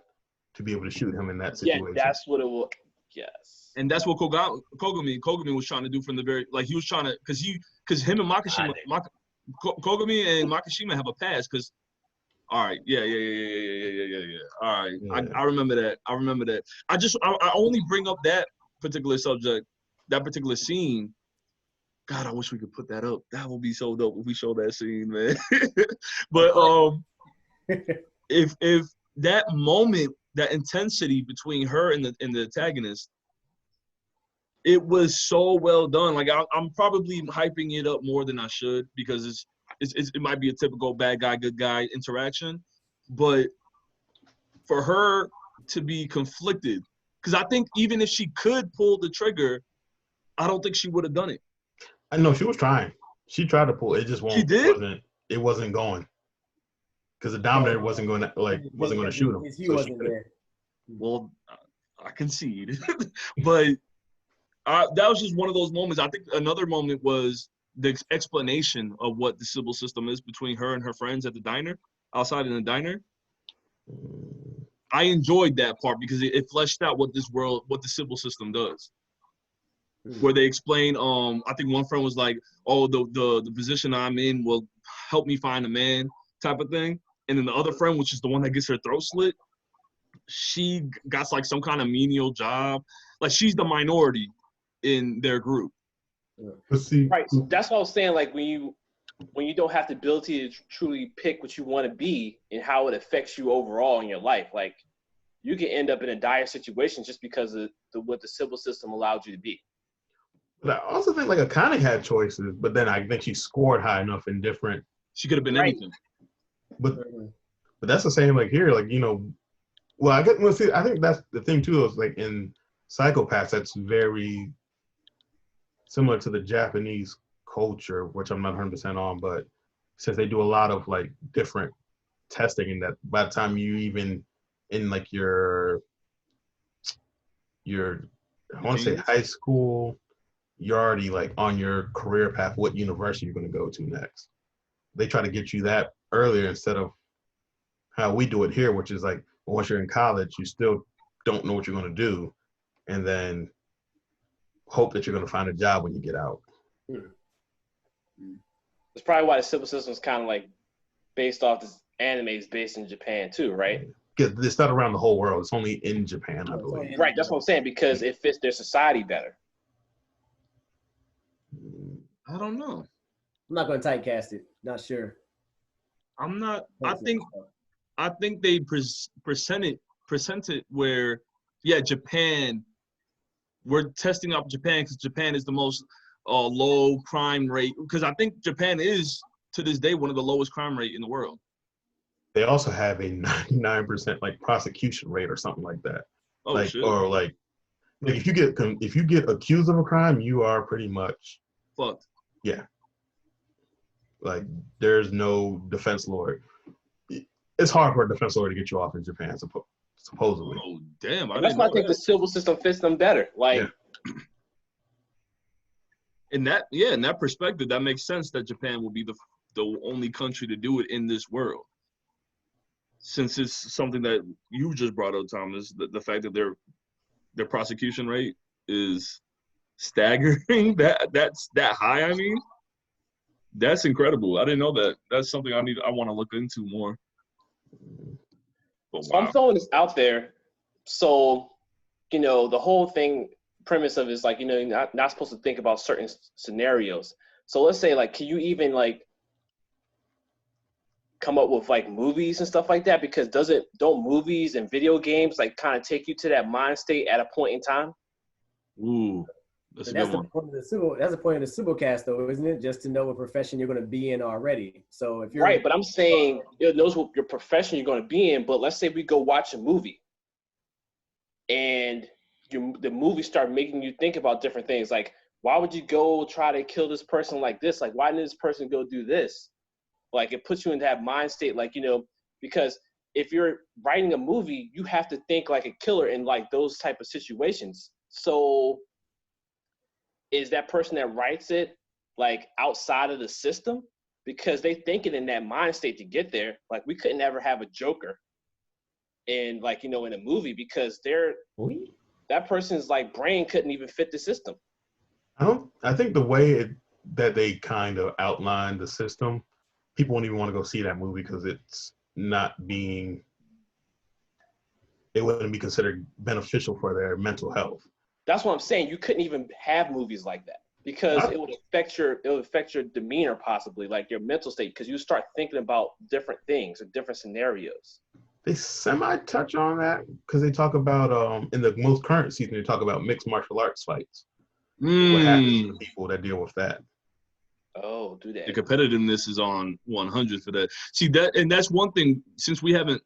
to be able to shoot him in that situation. Yeah, that's what it was. Yes. And that's what Kogami was trying to do from the very, like he was trying to, because him and Makishima, Kogami and Makishima have a past. Because, all right, yeah. All right, yeah. I remember that. I only bring up that particular subject, that particular scene. God, I wish we could put that up. That would be so dope if we show that scene, man. But if that moment, that intensity between her and the antagonist, it was so well done. Like I'm probably hyping it up more than I should because it might be a typical bad guy, good guy interaction. But for her to be conflicted, because I think even if she could pull the trigger, I don't think she would have done it. I know she was trying. She tried to pull. It just won't. She did? It wasn't going. Because the Dominator wasn't going to shoot him. He So wasn't there. Well, I concede. But that was just one of those moments. I think another moment was the explanation of what the Sybil system is between her and her friends at the diner, outside in the diner. I enjoyed that part because it fleshed out what the Sybil system does. Where they explain, I think one friend was like, "Oh, the position I'm in will help me find a man," type of thing. And then the other friend, which is the one that gets her throat slit, she got like some kind of menial job. Like she's the minority in their group. Right. So that's what I was saying. Like when you don't have the ability to truly pick what you want to be and how it affects you overall in your life, like you can end up in a dire situation just because of what the Sybil system allowed you to be. But I also think like Akane had choices, but then I think she scored high enough in different. She could have been anything. But that's the same like here, like well I get see I think that's the thing too is like in Psychopaths that's very similar to the Japanese culture, which I'm not 100% on, but since they do a lot of like different testing, and that by the time you even in like your I want to say high school, you're already like on your career path, what university you're going to go to next. They try to get you that earlier instead of how we do it here, which is like once you're in college, you still don't know what you're going to do, and then hope that you're going to find a job when you get out. That's probably why the Sybil system is kind of like based off this anime is based in Japan too, right? Because it's not around the whole world. It's only in Japan, I believe. Right, that's what I'm saying, because it fits their society better. I don't know. I'm not going to typecast it. Not sure. I'm not. I think they present it where, yeah, Japan. We're testing out Japan because Japan is the most low crime rate. Because I think Japan is to this day one of the lowest crime rate in the world. They also have a 99% like prosecution rate or something like that. Oh, like shit. Or like if you get accused of a crime, you are pretty much fucked. Yeah. Like there's no defense lawyer. It's hard for a defense lawyer to get you off in Japan, supposedly. Oh damn! That's why I think the Sybil system fits them better. Like, in that perspective, that makes sense that Japan will be the only country to do it in this world. Since it's something that you just brought up, Thomas, the fact that their prosecution rate is staggering, that's that high. I mean, that's incredible. I didn't know that. That's something I want to look into more. But so I'm throwing this out there. So, the whole premise of it is like, you're not supposed to think about certain scenarios. So let's say, like, can you even like come up with like movies and stuff like that? Because don't movies and video games like kind of take you to that mind state at a point in time? Ooh, that's the point of the Sybil cast, though, isn't it? Just to know what profession you're going to be in already. So if you're right, but I'm saying it knows what your profession you're going to be in. But let's say we go watch a movie, and the movie start making you think about different things. Like, why would you go try to kill this person like this? Like, why didn't this person go do this? Like, it puts you in that mind state, like, because if you're writing a movie, you have to think like a killer in like those type of situations. So is that person that writes it like outside of the system? Because they think it in that mind state to get there. Like, we couldn't ever have a Joker in like, in a movie because that person's like brain couldn't even fit the system. I think the way that they kind of outlined the system, people won't even want to go see that movie because it wouldn't be considered beneficial for their mental health. That's what I'm saying. You couldn't even have movies like that because it would affect your demeanor, possibly like your mental state, because you start thinking about different things or different scenarios. They semi-touch on that because they talk about in the most current season, they talk about mixed martial arts fights. What happens to the people that deal with that? Oh, do that. The competitiveness is on 100 for that. See that, and that's one thing. Since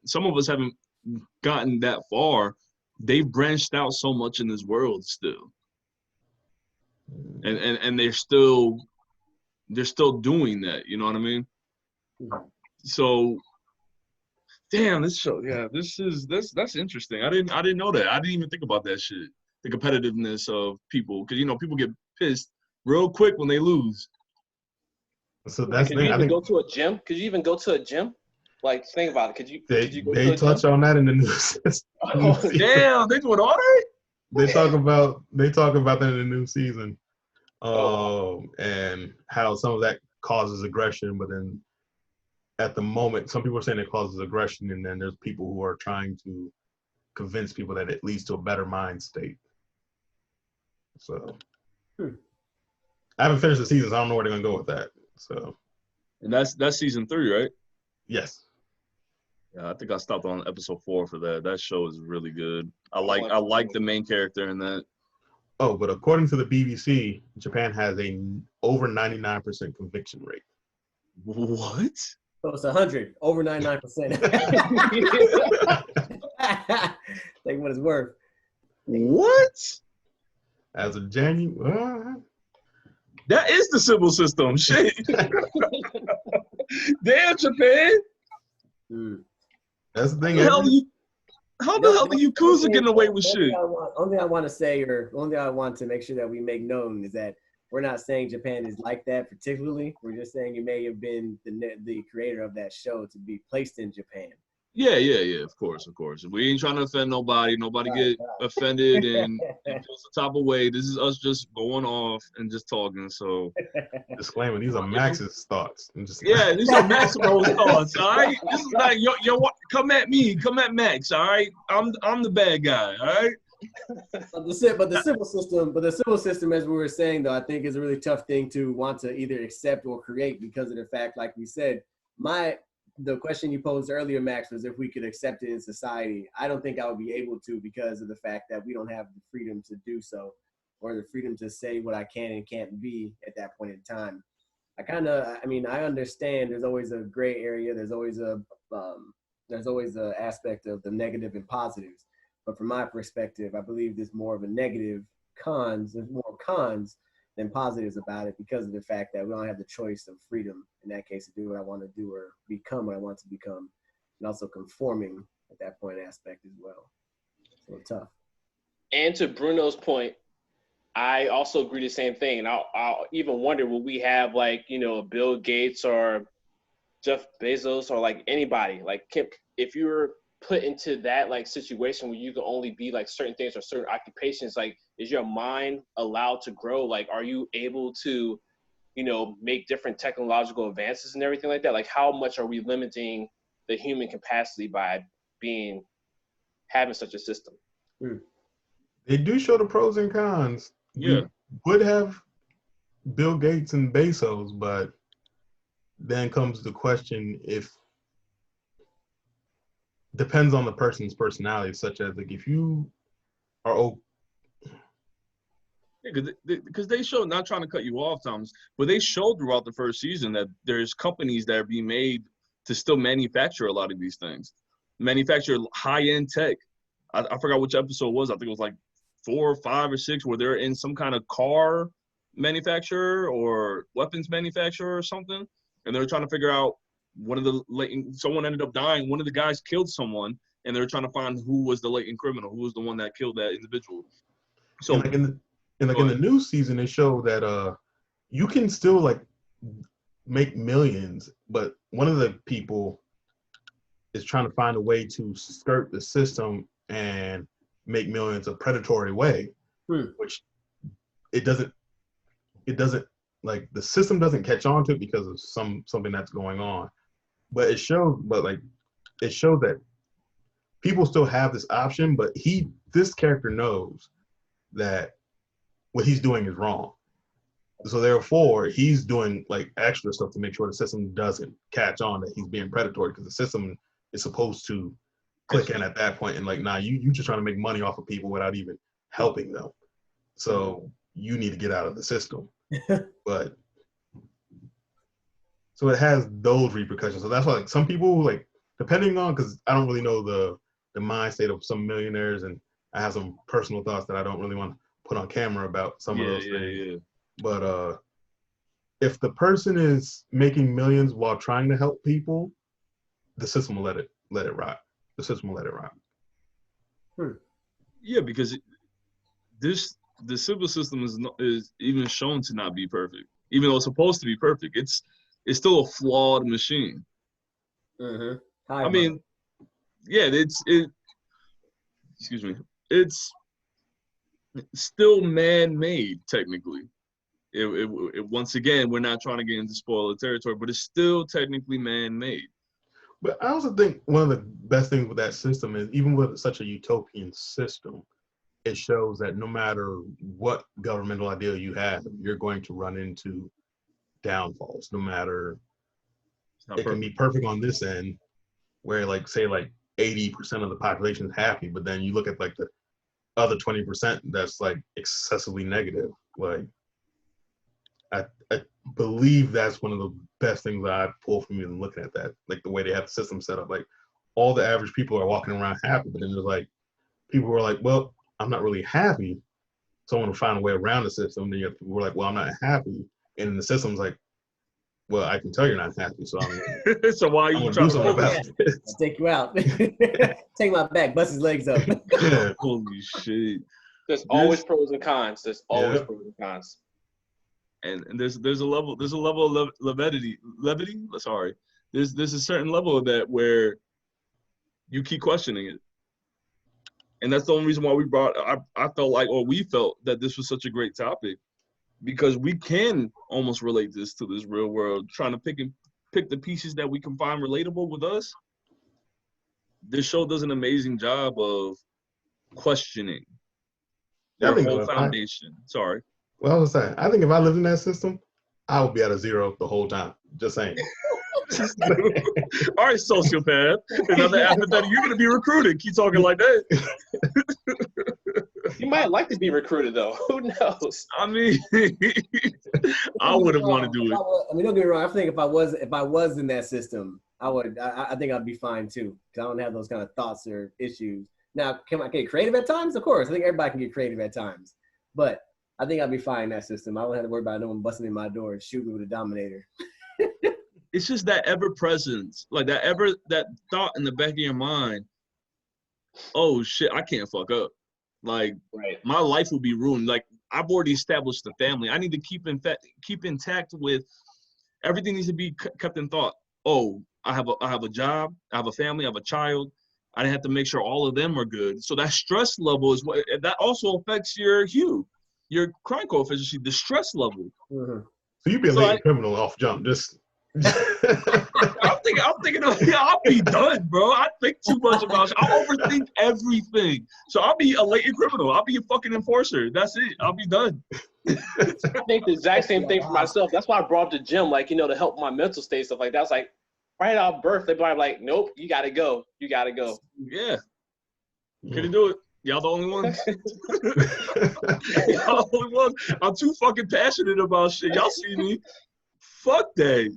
some of us haven't gotten that far, they've branched out so much in this world still. and they're still doing that. You know what I mean? So, damn, this show, yeah, that's interesting. I didn't know that. I didn't even think about that shit. The competitiveness of people, because people get pissed real quick when they lose. So that's could the you thing. even go to a gym? Could you even go to a gym? Like, think about it. Could you go They to a touch gym? on that in the news. Oh, damn, they doing all right? They talk about that in the new season, Oh. and how some of that causes aggression. But then, at the moment, some people are saying it causes aggression, and then there's people who are trying to convince people that it leads to a better mind state. So, I haven't finished the season, so I don't know where they're gonna go with that. So, and that's season 3, right? yes. Yeah, I think I stopped on episode 4 for that. That show is really good. I like the main character in that. Oh, but according to the BBC, Japan has a over 99% conviction rate. What? So it's 100, over 99%. Take what it's worth. What? As of January, That is the Sybil System. Shit. Damn, Japan. that's the thing. How the hell are you Yakuza getting away with shit? Only thing I want to say, or only thing I want to make sure that we make known is that we're not saying Japan is like that particularly. We're just saying it may have been the creator of that show to be placed in Japan. Yeah. Of course. We ain't trying to offend nobody. Nobody get offended and feels the type of way. This is us just going off and just talking. So, disclaimer: these are Max's thoughts. Yeah, these are Maximo's thoughts. All right, this is not your. Come at me. Come at Max. All right, I'm the bad guy. All right. But the civil system, as we were saying, though, I think is a really tough thing to want to either accept or create because of the fact, like we said, the question you posed earlier, Max, was if we could accept it in society. I don't think I would be able to because of the fact that we don't have the freedom to do so or the freedom to say what I can and can't be at that point in time. I understand there's always a gray area. There's always a aspect of the negative and positives. But from my perspective, I believe there's more of a negative cons. There's more cons than positives about it because of the fact that we don't have the choice of freedom in that case to do what I want to do or become what I want to become, and also conforming at that point aspect as well. So tough. And to Bruno's point, I also agree the same thing. And I'll even wonder, will we have Bill Gates or Jeff Bezos or anybody if you're put into that situation where you can only be certain things or certain occupations, is your mind allowed to grow? Are you able to make different technological advances and everything like that? How much are we limiting the human capacity by having such a system? They do show the pros and cons. Yeah. We would have Bill Gates and Bezos, but then comes the question if depends on the person's personality, such as if you are because they show, not trying to cut you off, Thomas, but they showed throughout the first season that there's companies that are being made to still manufacture a lot of these things, manufacture high-end tech. I forgot which episode it was. I think it was 4 or 5 or 6 where they're in some kind of car manufacturer or weapons manufacturer or something, and they're trying to figure out someone ended up dying. One of the guys killed someone, and they're trying to find who was the latent criminal, who was the one that killed that individual. So in the new season, they show that you can still make millions, but one of the people is trying to find a way to skirt the system and make millions a predatory way, which it doesn't the system doesn't catch on to it because of something that's going on. But it shows that people still have this option, but this character knows that what he's doing is wrong. So therefore, he's doing extra stuff to make sure the system doesn't catch on that he's being predatory, because the system is supposed to click in at that point and nah, you just trying to make money off of people without even helping them. So you need to get out of the system. But so it has those repercussions. So that's why some people depending on, because I don't really know the mind state of some millionaires, and I have some personal thoughts that I don't really want to put on camera about some of those things. Yeah. But if the person is making millions while trying to help people, the system will let it rock. The system will let it rock. Yeah, because the Sybil system is even shown to not be perfect, even though it's supposed to be perfect. It's still a flawed machine. I mean, yeah, excuse me, it's still man-made technically. It once again, we're not trying to get into spoiler territory, but it's still technically man-made. But I also think one of the best things with that system is, even with such a utopian system, it shows that no matter what governmental ideal you have, you're going to run into downfalls. No matter, it can be perfect on this end, where like say like 80% of the population is happy, but then you look at like the other 20% that's like excessively negative. Like I believe that's one of the best things that I pull from even looking at that, like the way they have the system set up. Like all the average people are walking around happy, but then there's like people who are like, well, I'm not really happy, so I want to find a way around the system. Then you have people who are like, well, I'm not happy, and the system's like, well, I can tell you're not happy, so I'm so why are you trying to do about it? I'll take you out. Take my back, bust his legs up. Yeah. Holy shit! There's always pros and cons. There's always pros and cons. And there's a level of levity. Sorry, there's a certain level of that where you keep questioning it, and that's the only reason why I felt like, or we felt that this was such a great topic, because we can almost relate this to this real world, trying to pick the pieces that we can find relatable with us. This show does an amazing job of questioning their whole foundation. Sorry. Well, I was saying, I think if I lived in that system, I would be at a zero the whole time. Just saying. All right, sociopath. Another apathetic. You're gonna be recruited. Keep talking like that. You might like to be recruited, though. Who knows? I mean, I wouldn't want to do it. I mean, don't get me wrong. I think if I was in that system, I think I'd be fine too, because I don't have those kind of thoughts or issues. Now, can I get creative at times? Of course, I think everybody can get creative at times, but I think I'd be fine in that system. I don't have to worry about no one busting in my door and shooting me with a Dominator. It's just that ever presence, like that thought in the back of your mind. Oh shit, I can't fuck up. Like my life will be ruined. Like I've already established the family. I need to keep intact with everything. Needs to be kept in thought. Oh, I have a job. I have a family. I have a child. I have to make sure all of them are good. So that stress level is what that also affects your crime coefficient, the stress level. So you'd be a latent criminal off jump. Just I'm thinking I'll be done, bro. I think too much about it. I overthink everything. So I'll be a latent criminal. I'll be a fucking enforcer. That's it. I'll be done. I think the exact same thing for myself. That's why I brought up the gym, like, to help my mental state, stuff like that. It's like right out of birth, they're like, nope, you gotta go. You gotta go. Yeah. Can you do it? Y'all the only ones? Y'all the only ones. I'm too fucking passionate about shit. Y'all see me. Fuck that.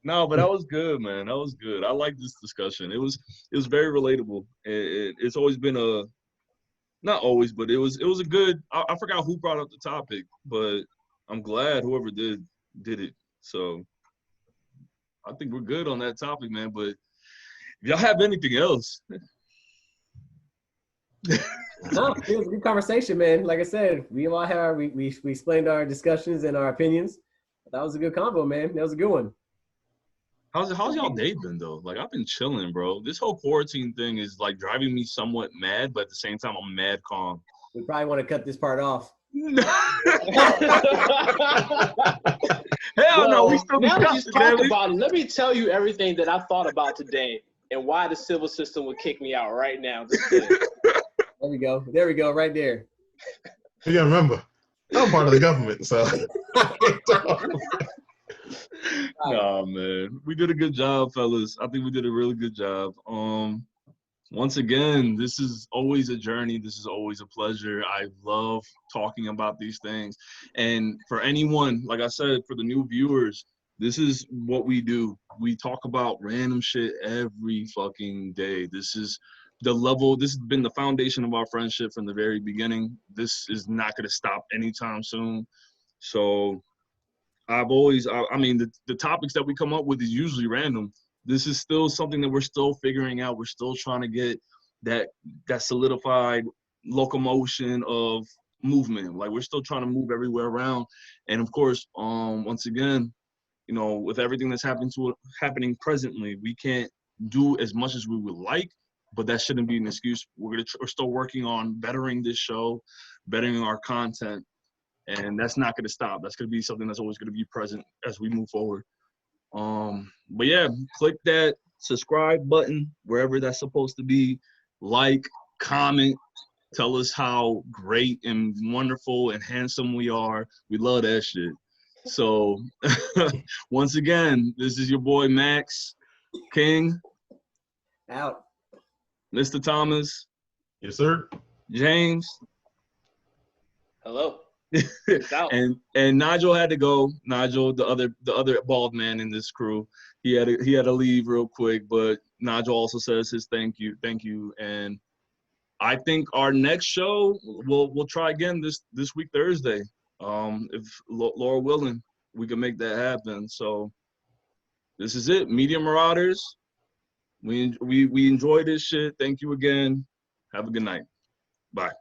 No, but that was good, man. That was good. I like this discussion. It was very relatable. It's always been not always, but it was a good. I forgot who brought up the topic, but I'm glad whoever did it. So I think we're good on that topic, man. But if y'all have anything else. No, it was a good conversation, man. Like I said, we all had we explained our discussions and our opinions. That was a good combo, man. That was a good one. How's y'all day been though? Like I've been chilling, bro. This whole quarantine thing is like driving me somewhat mad, but at the same time I'm mad calm. We probably want to cut this part off. Hell no, we still now that you discussing, talk man. about it, let me tell you everything that I thought about today and why the civil system would kick me out right now. There we go. There we go. Right there. You gotta remember, I'm part of the government, so. Nah, man. We did a good job, fellas. I think we did a really good job. Once again, this is always a journey. This is always a pleasure. I love talking about these things. And for anyone, like I said, for the new viewers, this is what we do. We talk about random shit every fucking day. This is the level. This has been the foundation of our friendship from the very beginning. This is not going to stop anytime soon. So I mean, the topics that we come up with is usually random. This is still something that we're still figuring out. We're still trying to get that solidified locomotion of movement. Like, we're still trying to move everywhere around. And of course, once again, you know, with everything that's happening presently, we can't do as much as we would like, but that shouldn't be an excuse. We're still working on bettering this show, bettering our content, and that's not going to stop. That's going to be something that's always going to be present as we move forward. But yeah, click that subscribe button wherever that's supposed to be. Like, comment, tell us how great and wonderful and handsome we are. We love that shit. So once again, this is your boy Max King. Out. Mr. Thomas. Yes, sir. James. Hello. and Nigel had to go. Nigel, the other bald man in this crew, he had to leave real quick. But Nigel also says his thank you, and I think our next show we'll try again this week Thursday. If Laura willing, we can make that happen. So this is it, Media Marauders. We enjoy this shit. Thank you again. Have a good night. Bye.